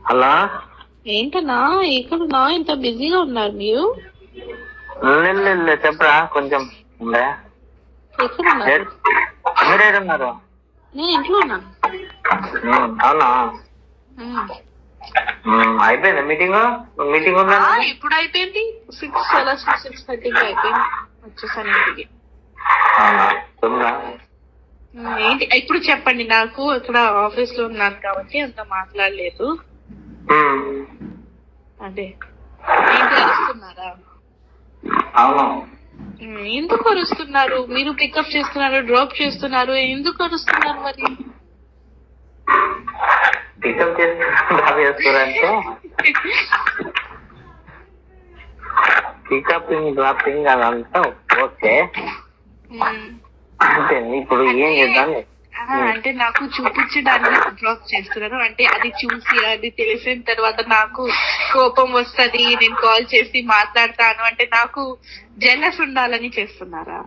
Hello, ఏంటన్నా ఎక్కడన్నా ఇంత బిజీగా ఉన్నారు మీరు? చెప్పరా కొంచెం ఉండే. ఎక్కడున్నారు? మీరేడున్నారు? నేను ఇంట్లో ఉన్నాను. అవునా? అయిపోయిందా మీటింగ్? మీటింగ్ ఉందా? ఇప్పుడు అయిపోయింది. 6:30కి అయిపోయింది. వచ్చేసాను ఇంటికి. ఏంటి ఇప్పుడు చెప్పండి. నాకు ఇక్కడ ఆఫీస్ లో ఉన్నాను కాబట్టి అంత మాట్లాడలేదు. అదే ఏంటి అరుస్తున్నారా? అవును. ఎందుకు అరుస్తున్నారు? మీరు పికప్ చేస్తున్నారు, డ్రాప్ చేస్తున్నారు, ఎందుకు అరుస్తున్నారు మరి? పికప్ చేస్తారంటే పికపింగ్ డ్రాపింగ్ అదంతా ఓకే. అంటే ఇప్పుడు ఏం చేద్దాం అంటే నాకు చూపించడానికి డ్రాప్ చేస్తున్నారు. అంటే అది చూసి అది తెలిసిన తర్వాత నాకు కోపం వస్తుంది, నేను కాల్ చేసి మాట్లాడతాను అంటే నాకు జెలస్ ఉండాలని చేస్తున్నారా?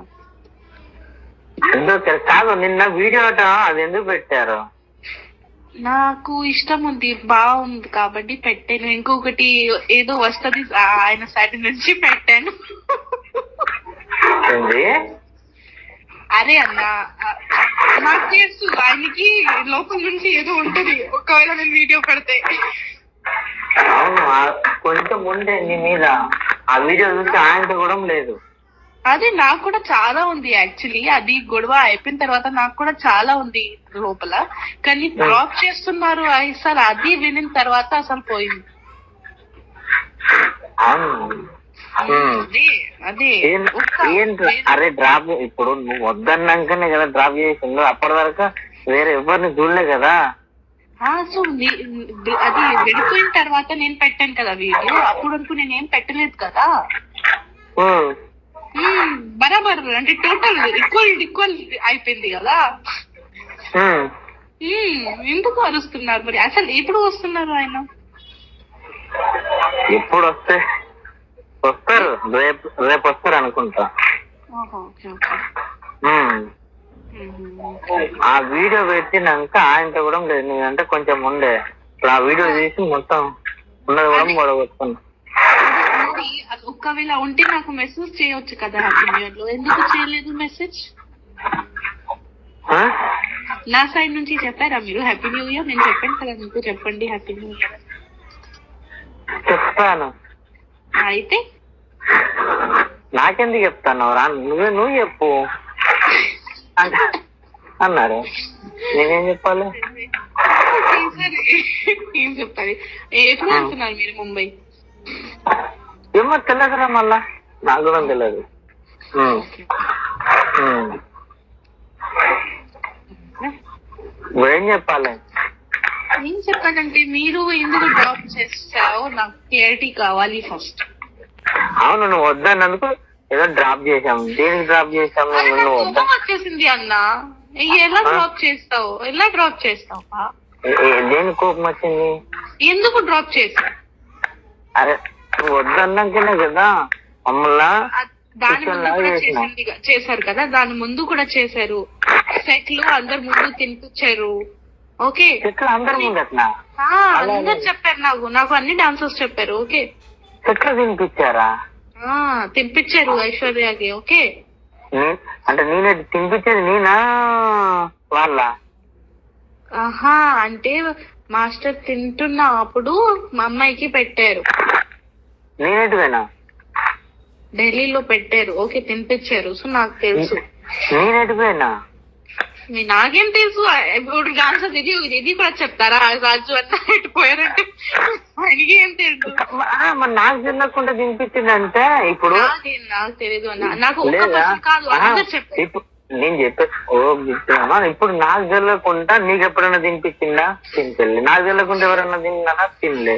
కాదు, నిన్న వీడియో అది ఎందుకు పెట్టారు? నాకు ఇష్టం ఉంది, బాగుంది కాబట్టి పెట్టాను. ఇంకొకటి ఏదో వస్తుంది ఆయన సైడ్ నుంచి పెట్టాను. అరే అన్న, నాకు తెలుసు ఆయనకి లోపల నుంచి ఏదో ఉంటది ఒకవేళ నేను వీడియో పెడితే. అవును, కొంచెం ఉండే నీ మీద. ఆ వీడియో చూసి ఆయనతో కూడా లేదు. అదే నాకు కూడా చాలా ఉంది యాక్చువల్లీ. అది గొడవ అయిపోయిన తర్వాత నాకు కూడా చాలా ఉంది లోపల. కానీ డ్రాప్ చేస్తున్నారు అసలు అది వినిన తర్వాత అసలు పోయింది. అరే డ్రాప్ ఇప్పుడు నువ్వు వద్దన్నాకనే కదా డ్రాప్ చేసిండు. అప్పటి వరకు వేరే ఎవరిని చూడలే కదా. సో అది వెళ్ళిపోయిన తర్వాత నేను పెట్టాను కదా వీడియో. అప్పుడు వరకు నేనేం పెట్టలేదు కదా. బరాబర్ అంటే టోటల్ ఈక్వల్ అయిపోయింది కదా. ఎందుకు అరుస్తున్నారు మరి? అసలు ఎప్పుడు వస్తున్నారు ఆయన? ఎప్పుడు వస్తారు? రేపు వస్తారు అనుకుంటా. ఆ వీడియో పెట్టినాక ఆయనతో కూడా లేదు. నేనంటే కొంచెం ఉండే. ఇప్పుడు ఆ వీడియో తీసి మొత్తం ఉన్నది కూడా మొదలుపెట్టుకున్నా. ఒకవేళ ఉంటే నాకు మెసేజ్ చేయొచ్చు కదా హ్యాపీ న్యూ ఇయర్ లో. ఎందుకు చేయలేదు మెసేజ్? నా సైడ్ నుంచి చెప్పారా మీరు హ్యాపీ న్యూ ఇయర్? నేను చెప్పాను కదా మీకు చెప్పండి హ్యాపీ న్యూ ఇయర్. చెప్తాను. అయితే నాకెందుకు చెప్తాను రా? నువ్వు చెప్పు అన్నారు. నేనేం చెప్పాలి? ఏం చెప్పాలి? ఎప్పుడు వెళ్తున్నారు మీరు ముంబై? ఏమో తెలియదురా, మళ్ళా నాకు కూడా తెలియదు. ఏం చెప్పాలి? ఏం చెప్పాలంటే మీరు ఎందుకు డ్రాప్ చేస్తావో నాకు క్లారిటీ కావాలి ఫస్ట్. అవును, నువ్వు వద్దన్నందుకు ఏదో డ్రాప్ చేసాము. దేనికి డ్రాప్ చేసాము? వచ్చేసింది అన్న. ఎలా డ్రాప్ చేస్తావు? ఎలా డ్రాప్ చేస్తావు? దేనికి కోపం వచ్చింది? ఎందుకు డ్రాప్ చేసావు? అరే నువ్వు వద్దన్నాకనే కదా మమ్మల్ని. దాని ముందు కూడా చేశారు కదా, దాని ముందు కూడా చేశారు. సెట్లు అందరు ముందు తినిపించారు. ఓకే, అందరు ముందు అందరు చెప్పారు. నాకు అన్ని డాన్సర్స్ చెప్పారు. ఓకే, సెట్లు తినిపించారా? తినిపించారు ఐశ్వర్యకి. ఓకే, అంటే నేనే తినిపించేది? నేనా వాళ్ళ? అంటే మాస్టర్ తింటున్నప్పుడు మా అమ్మాయికి పెట్టారు. నేనేటివేనా? ఢిల్లీలో పెట్టారు. ఓకే, తినిపించారు. సో నాకు తెలుసు. నేనేటివేనా? నాకేం తెలుసు? ఇప్పుడు డాన్సర్ ఇది కూడా చెప్తారా? రాజు అన్న పోయారంటే ఆయనకి ఏం తెలుసు? మరి నాకు తినకుండా తినిపించిందంటే ఇప్పుడు నాకు తెలియదు అన్న. నాకు కాదు అందరు చెప్పారు. నేను చెప్పే ఇప్పుడు నాకు తెలియకుండా నీకు ఎప్పుడైనా తినిపించిందా? తినిపించలే. నాకు తెలియకుండా ఎవరైనా తిన్నానా? తినలే.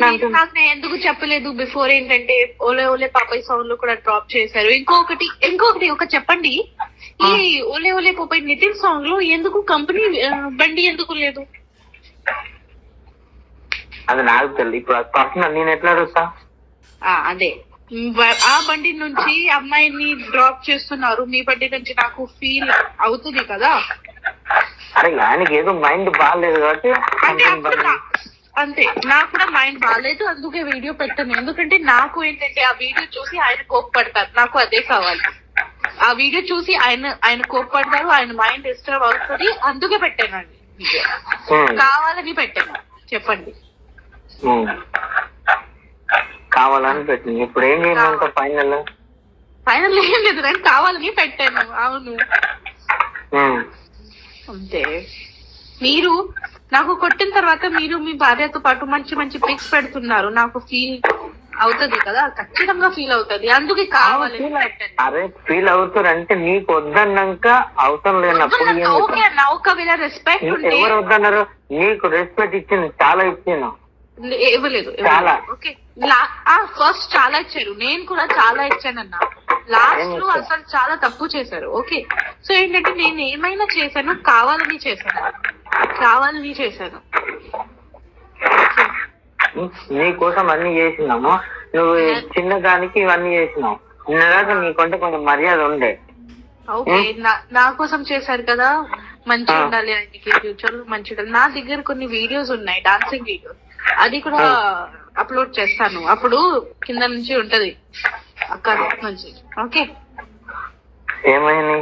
నాకు నేను ఎందుకు చెప్పలేదు బిఫోర్? ఏంటంటే ఓలే ఓలే పాపయ్య సాంగ్ లో కూడా డ్రాప్ చేశారు. ఇంకొకటి ఒక చెప్పండి. ఈ ఓలే ఓలే పాపయ్య నితిన్ సాంగ్ లో ఎందుకు కంపెనీ బండి ఎందుకు లేదు? అది నాకు తెలియదు. ఇప్పుడు పర్సనల్ నేను ఎట్లా అడుగుతా? అదే ఆ బండి నుంచి అమ్మాయిని డ్రాప్ చేస్తున్నారు, మీ బండి నుంచి నాకు ఫీల్ అవుతుంది కదా. అరే ఆయనకి ఏదో మైండ్ బాగాలేదు కాబట్టి అంతే, నాకు కూడా మైండ్ బాగాలేదు, అందుకే వీడియో పెట్టాను. ఎందుకంటే నాకు ఏంటంటే ఆ వీడియో చూసి ఆయన కోప్పడతారు, నాకు అదే కావాలి. ఆ వీడియో చూసి ఆయన కోప్పడతారు, ఆయన మైండ్ డిస్టర్బ్ అవుతుంది, అందుకే పెట్టానండి వీడియో. కావాలని పెట్టాను, చెప్పండి. కావాలని పెట్టింది. ఇప్పుడు ఏం చేయమంటావు ఫైనల్? ఫైనల్ ఏం లేదు, నేను కావాలని పెట్టాను. అవును అంతే. మీరు నాకు కొట్టిన తర్వాత మీరు మీ భార్యతో పాటు మంచి మంచి పిక్స్ పెడుతున్నారు, నాకు ఫీల్ అవుతుంది కదా, ఖచ్చితంగా ఫీల్ అవుతుంది, అందుకే కావాలి. అరే ఫీల్ అవుతారు అంటే నీకు వద్దన్నాక అవసరం లేనప్పుడు ఓకే అన్న, ఒకవేళ రెస్పెక్ట్ ఉంటే. ఎవరు వద్దన్నారు? నీకు రెస్పెక్ట్ ఇచ్చింది, చాలా ఇచ్చాను. ఇవ్వలేదు చాలా. ఓకే, ఫస్ట్ చాలా ఇచ్చారు, నేను కూడా చాలా ఇచ్చానన్నా. లాస్ట్ లో అసలు చాలా తప్పు చేశారు. ఓకే, సో ఏంటంటే నేను ఏమైనా చేశాను కావాలని చేశాను. నీ కోసం అన్ని చేసినాము, నువ్వు చిన్నదానికి ఇవన్నీ చేసినావు. నిన్నదాకా నీకంటే కొంచెం మర్యాద ఉండే. ఓకే, నా కోసం చేశారు కదా, మంచిగా ఉండాలి, ఆయనకి ఫ్యూచర్ మంచిగా ఉండాలి. నా దగ్గర కొన్ని వీడియోస్ ఉన్నాయి, డాన్సింగ్ వీడియోస్, అది కూడా అప్లోడ్ చేస్తాను. అప్పుడు కింద నుంచి ఉంటది అక్కడ నుంచి. ఓకే, ఏమైంది?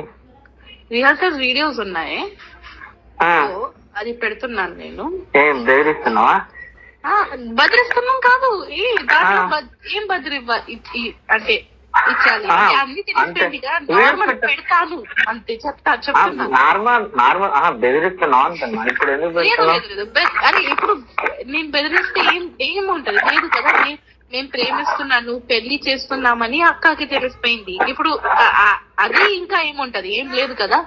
రిహార్సల్స్ వీడియోస్ ఉన్నాయి, అది పెడుతున్నాను నేను. ఏం బెదిరిస్తున్నావా? బదిరిస్తున్నాం కాదు, ఏం అంటే ఇచ్చాలి అన్ని తెలిసిపోయింది కదా, నార్మల్ పెడతాను అంతే, చెప్తున్నా. నార్మల్ బెదిరిస్తున్నావు అంటున్నా. ఇప్పుడు ఎందుకు అరే ఇప్పుడు నేను బెదిరిస్తే ఏముంటది? లేదు కదా, నేను ప్రేమిస్తున్నాను, పెళ్లి చేస్తున్నామని అక్కకి తెలిసిపోయింది. ఇప్పుడు అది ఇంకా ఏముంటది? ఏం లేదు కదా.